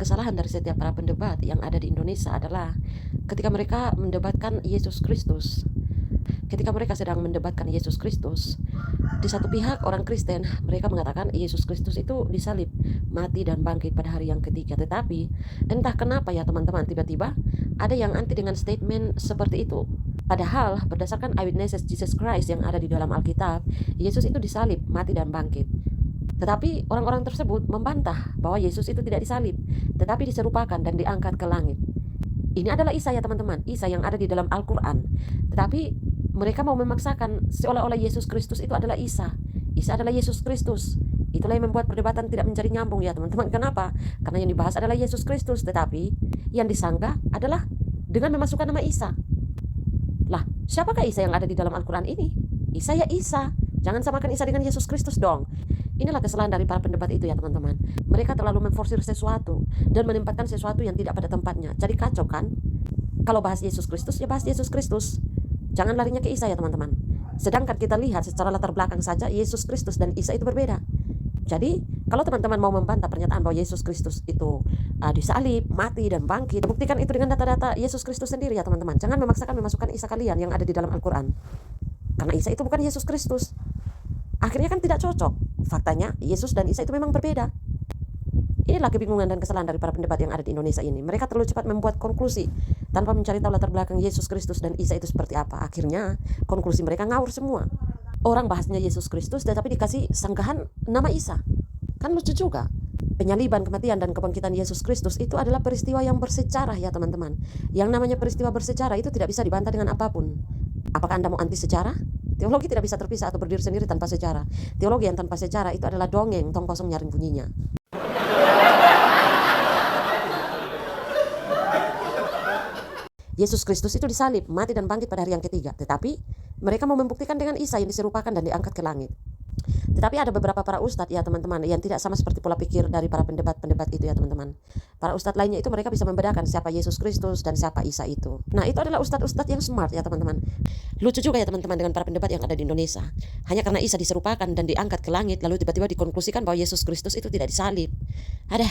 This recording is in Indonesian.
kesalahan dari setiap para pendebat yang ada di Indonesia adalah ketika mereka mendebatkan Yesus Kristus. Ketika mereka sedang mendebatkan Yesus Kristus, di satu pihak orang Kristen mereka mengatakan Yesus Kristus itu disalib, mati dan bangkit pada hari yang ketiga. Tetapi entah kenapa ya teman-teman, tiba-tiba ada yang anti dengan statement seperti itu. Padahal berdasarkan eyewitnesses Jesus Christ yang ada di dalam Alkitab, Yesus itu disalib, mati dan bangkit. Tetapi orang-orang tersebut membantah bahwa Yesus itu tidak disalib, tetapi diserupakan dan diangkat ke langit. Ini adalah Isa ya teman-teman, Isa yang ada di dalam Al-Quran. Tetapi mereka mau memaksakan seolah-olah Yesus Kristus itu adalah Isa. Isa adalah Yesus Kristus. Itulah yang membuat perdebatan tidak mencari nyambung ya teman-teman. Kenapa? Karena yang dibahas adalah Yesus Kristus, tetapi yang disanggah adalah dengan memasukkan nama Isa. Lah, siapakah Isa yang ada di dalam Al-Quran ini? Isa ya Isa. Jangan samakan Isa dengan Yesus Kristus dong. Inilah kesalahan dari para pendebat itu ya teman-teman. Mereka terlalu memforsir sesuatu dan menempatkan sesuatu yang tidak pada tempatnya. Jadi kacau kan? Kalau bahas Yesus Kristus, ya bahas Yesus Kristus. Jangan larinya ke Isa ya teman-teman. Sedangkan kita lihat secara latar belakang saja Yesus Kristus dan Isa itu berbeda. Jadi kalau teman-teman mau membantah pernyataan bahwa Yesus Kristus itu disalib, mati dan bangkit, buktikan itu dengan data-data Yesus Kristus sendiri ya teman-teman. Jangan memaksakan memasukkan Isa kalian yang ada di dalam Al-Quran. Karena Isa itu bukan Yesus Kristus. Akhirnya kan tidak cocok. Faktanya Yesus dan Isa itu memang berbeda. Inilah kebingungan dan kesalahan dari para pendebat yang ada di Indonesia ini. Mereka terlalu cepat membuat konklusi tanpa mencari tahu latar belakang Yesus Kristus dan Isa itu seperti apa. Akhirnya konklusi mereka ngawur semua. Orang bahasnya Yesus Kristus tetapi dikasih sanggahan nama Isa. Kan lucu juga. Penyaliban, kematian dan kebangkitan Yesus Kristus itu adalah peristiwa yang bersejarah ya teman-teman. Yang namanya peristiwa bersejarah itu tidak bisa dibantah dengan apapun. Apakah Anda mau anti sejarah? Teologi tidak bisa terpisah atau berdiri sendiri tanpa sejarah. Teologi yang tanpa sejarah itu adalah dongeng, tong kosong nyaring bunyinya. Yesus Kristus itu disalib, mati dan bangkit pada hari yang ketiga. Tetapi mereka mau membuktikan dengan Isa yang diserupakan dan diangkat ke langit. Tetapi ada beberapa para ustadz ya teman-teman yang tidak sama seperti pola pikir dari para pendebat-pendebat itu ya teman-teman. Para ustadz lainnya itu mereka bisa membedakan siapa Yesus Kristus dan siapa Isa itu. Nah itu adalah ustadz-ustadz yang smart ya teman-teman. Lucu juga ya teman-teman dengan para pendebat yang ada di Indonesia. Hanya karena Isa diserupakan dan diangkat ke langit lalu tiba-tiba dikonklusikan bahwa Yesus Kristus itu tidak disalib. Ada.